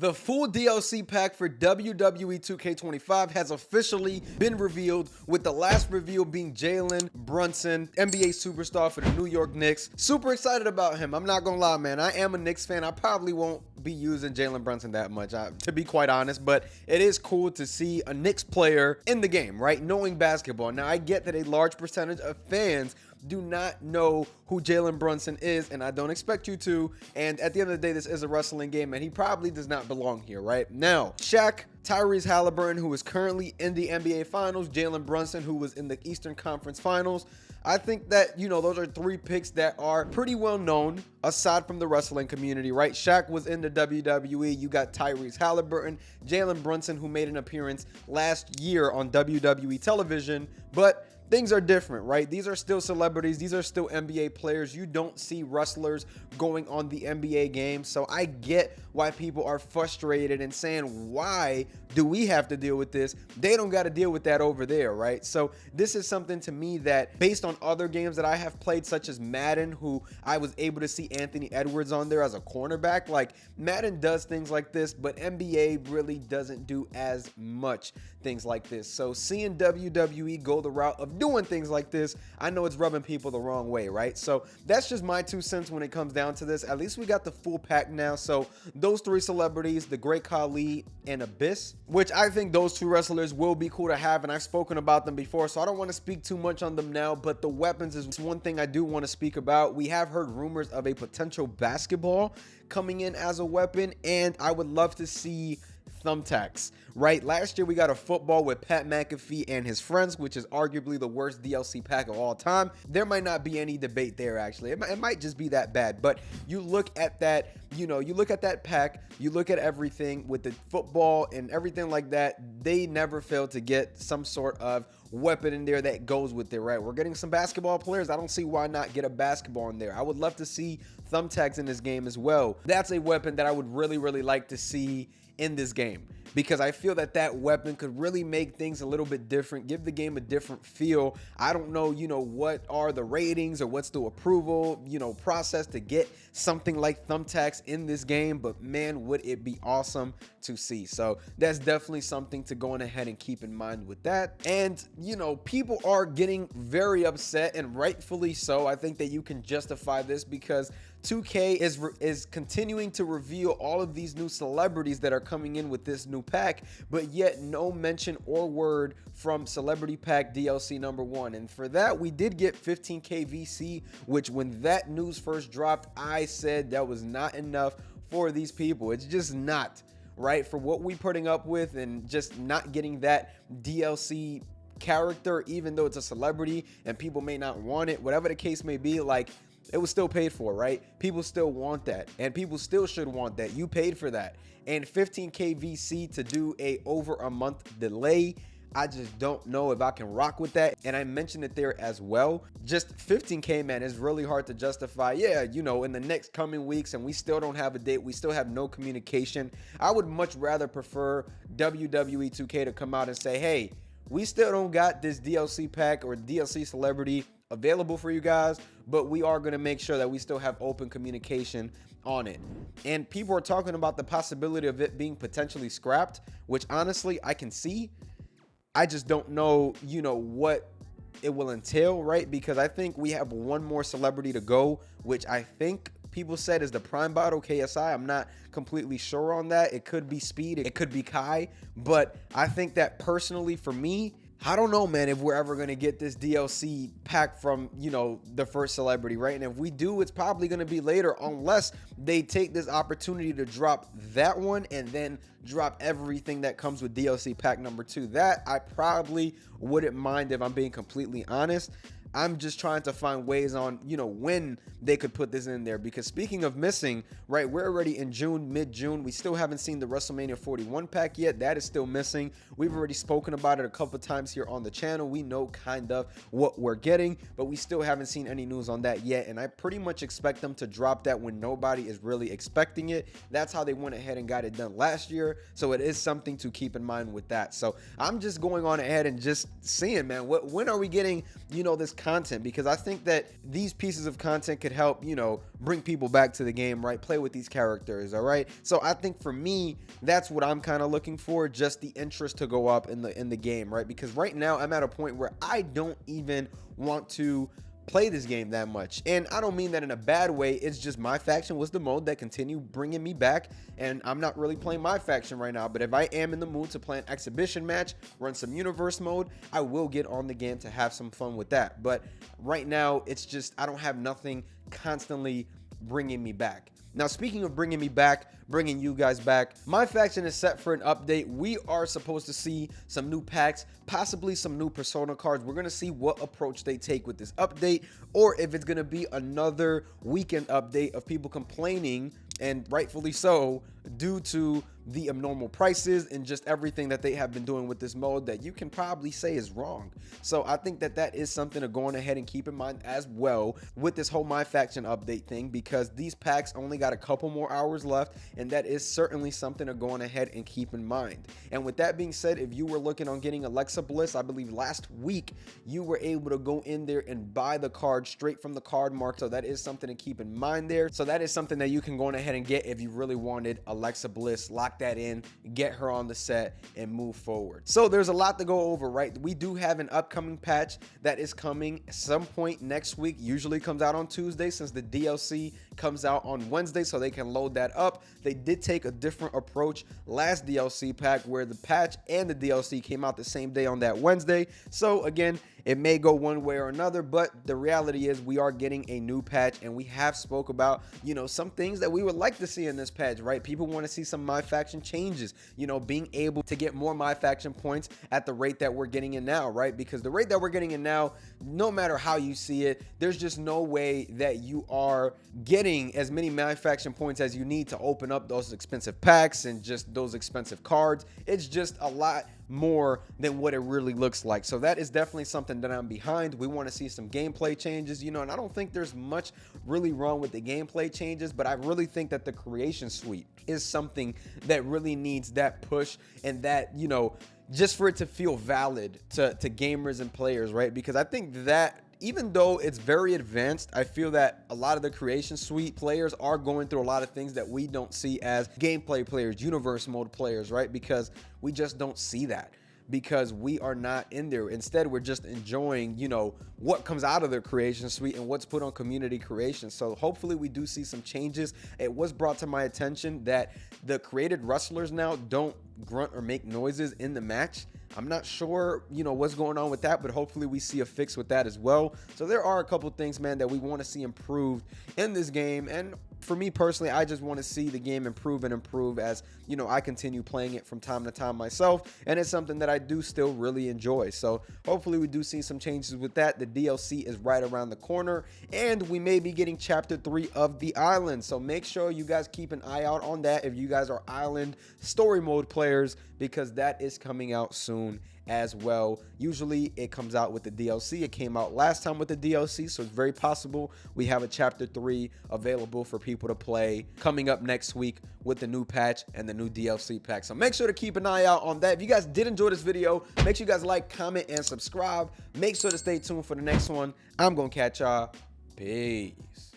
The full DLC pack for WWE 2K25 has officially been revealed, with the last reveal being Jalen Brunson, NBA superstar for the New York Knicks. Super excited about him. I'm not gonna lie, man. I am a Knicks fan. I probably won't be using Jalen Brunson that much, to be quite honest, but it is cool to see a Knicks player in the game, right? Knowing basketball. Now, I get that a large percentage of fans do not know who Jalen Brunson is, and I don't expect you to. And at the end of the day, this is a wrestling game, and he probably does not belong here, right? Now, Shaq, Tyrese Halliburton, who is currently in the NBA Finals, Jalen Brunson, who was in the Eastern Conference Finals. I think that, those are three picks that are pretty well known aside from the wrestling community, right? Shaq was in the WWE. You got Tyrese Halliburton, Jalen Brunson, who made an appearance last year on WWE television, but things are different, right? These are still celebrities. These are still NBA players. You don't see wrestlers going on the NBA game. So I get why people are frustrated and saying, why do we have to deal with this? They don't got to deal with that over there, right? So this is something to me that, based on other games that I have played, such as Madden, who I was able to see Anthony Edwards on there as a cornerback. Like, Madden does things like this, but NBA really doesn't do as much things like this. So seeing WWE go the route of doing things like this, I know it's rubbing people the wrong way, right? So that's just my 2 cents when it comes down to this. At least we got the full pack now. So those three celebrities, the Great Khali and Abyss, which I think those two wrestlers will be cool to have, and I've spoken about them before, so I don't want to speak too much on them now. But the weapons is one thing I do want to speak about. We have heard rumors of a potential basketball coming in as a weapon, and I would love to see thumbtacks, right? Last year we got a football with Pat McAfee and his friends, which is arguably the worst DLC pack of all time. There might not be any debate there, actually. It might just be that bad. But you look at that, you look at that pack, you look at everything with the football and everything like that, they never fail to get some sort of weapon in there that goes with it, right? We're getting some basketball players. I don't see why not get a basketball in there. I would love to see thumbtacks in this game as well. That's a weapon that I would really, really like to see in this game, because I feel that that weapon could really make things a little bit different, give the game a different feel. I don't know, what are the ratings or what's the approval, process to get something like thumbtacks in this game, but man, would it be awesome to see. So that's definitely something to go on ahead and keep in mind with that. And, people are getting very upset, and rightfully so. I think that you can justify this because 2K is continuing to reveal all of these new celebrities that are coming in with this new pack, but yet no mention or word from Celebrity Pack DLC number 1. And for that, we did get 15K VC, which when that news first dropped, I said that was not enough for these people. It's just not, right? For what we putting up with, and just not getting that DLC character, even though it's a celebrity and people may not want it, whatever the case may be, like, it was still paid for, right? People still want that, and people still should want that. You paid for that. And 15K VC to do a over a month delay, I just don't know if I can rock with that. And I mentioned it there as well. Just 15K, man, is really hard to justify. Yeah, in the next coming weeks, and we still don't have a date. We still have no communication. I would much rather prefer WWE 2K to come out and say, hey, we still don't got this DLC pack or DLC celebrity available for you guys, but we are going to make sure that we still have open communication on it. And people are talking about the possibility of it being potentially scrapped, which honestly I can see. I just don't know, what it will entail, right? Because I think we have one more celebrity to go, which I think people said is the Prime Bottle KSI. I'm not completely sure on that. It could be Speed, it could be Kai, but I think that personally for me, I don't know, man, if we're ever going to get this DLC pack from, the first celebrity, right? And if we do, it's probably going to be later, unless they take this opportunity to drop that one and then drop everything that comes with DLC pack number 2. That I probably wouldn't mind, if I'm being completely honest. I'm just trying to find ways on, when they could put this in there. Because speaking of missing, right, we're already in June, mid-June. We still haven't seen the WrestleMania 41 pack yet. That is still missing. We've already spoken about it a couple of times here on the channel. We know kind of what we're getting, but we still haven't seen any news on that yet. And I pretty much expect them to drop that when nobody is really expecting it. That's how they went ahead and got it done last year. So it is something to keep in mind with that. So I'm just going on ahead and just seeing, man, when are we getting, this content, because I think that these pieces of content could help, you know, bring people back to the game, right? Play with these characters, all right? So I think for me, that's what I'm kind of looking for, just the interest to go up in the game, right? Because right now I'm at a point where I don't even want to play this game that much, and I don't mean that in a bad way. It's just MyFaction was the mode that continued bringing me back, and I'm not really playing MyFaction right now. But if I am in the mood to play an exhibition match, run some universe mode, I will get on the game to have some fun with that. But right now, it's just I don't have nothing constantly bringing me back. Now, speaking of bringing me back, bringing you guys back, MyFaction is set for an update. We are supposed to see some new packs, possibly some new Persona cards. We're going to see what approach they take with this update, or if it's going to be another weekend update of people complaining, and rightfully so, due to the abnormal prices and just everything that they have been doing with this mode that you can probably say is wrong. So I think that that is something to go on ahead and keep in mind as well with this whole MyFaction update thing, because these packs only got a couple more hours left, and that is certainly something to go on ahead and keep in mind. And with that being said, if you were looking on getting Alexa Bliss, I believe last week you were able to go in there and buy the card straight from the card mark, so that is something to keep in mind there. So that is something that you can go on ahead and get if you really wanted Alexa Bliss. Lock that in, get her on the set, and move forward. So there's a lot to go over, right? We do have an upcoming patch that is coming some point next week. Usually comes out on Tuesday, since the DLC comes out on Wednesday, so they can load that up. They did take a different approach last DLC pack, where the patch and the DLC came out the same day on that Wednesday. So again, it may go one way or another, but the reality is we are getting a new patch, and we have spoke about, you know, some things that we would like to see in this patch, right? People want to see some MyFaction changes, you know, being able to get more MyFaction points at the rate that we're getting in now, right? Because the rate that we're getting in now, no matter how you see it, there's just no way that you are getting as many MyFaction points as you need to open up those expensive packs and just those expensive cards. It's just a lot more than what it really looks like. So that is definitely something that I'm behind. We want to see some gameplay changes, you know, and I don't think there's much really wrong with the gameplay changes, but I really think that the creation suite is something that really needs that push, and that, you know, just for it to feel valid to gamers and players, right? Because I think that even though it's very advanced, I feel that a lot of the creation suite players are going through a lot of things that we don't see as gameplay players, universe mode players, right? Because we just don't see that, because we are not in there. Instead, we're just enjoying, you know, what comes out of the creation suite and what's put on community creation. So hopefully we do see some changes. It was brought to my attention that the created wrestlers now don't grunt or make noises in the match. I'm not sure, you know, what's going on with that, but hopefully we see a fix with that as well. So there are a couple things, man, that we want to see improved in this game. And for me personally, I just want to see the game improve and improve as, you know, I continue playing it from time to time myself. And it's something that I do still really enjoy. So hopefully we do see some changes with that. The DLC is right around the corner, and we may be getting chapter 3 of the island. So make sure you guys keep an eye out on that if you guys are island story mode players, because that is coming out soon as well. Usually it comes out with the DLC. It came out last time with the DLC, so it's very possible we have a chapter 3 available for people to play coming up next week with the new patch and the new DLC pack. So make sure to keep an eye out on that. If you guys did enjoy this video, make sure you guys like, comment, and subscribe. Make sure to stay tuned for the next one. I'm gonna catch y'all. Peace.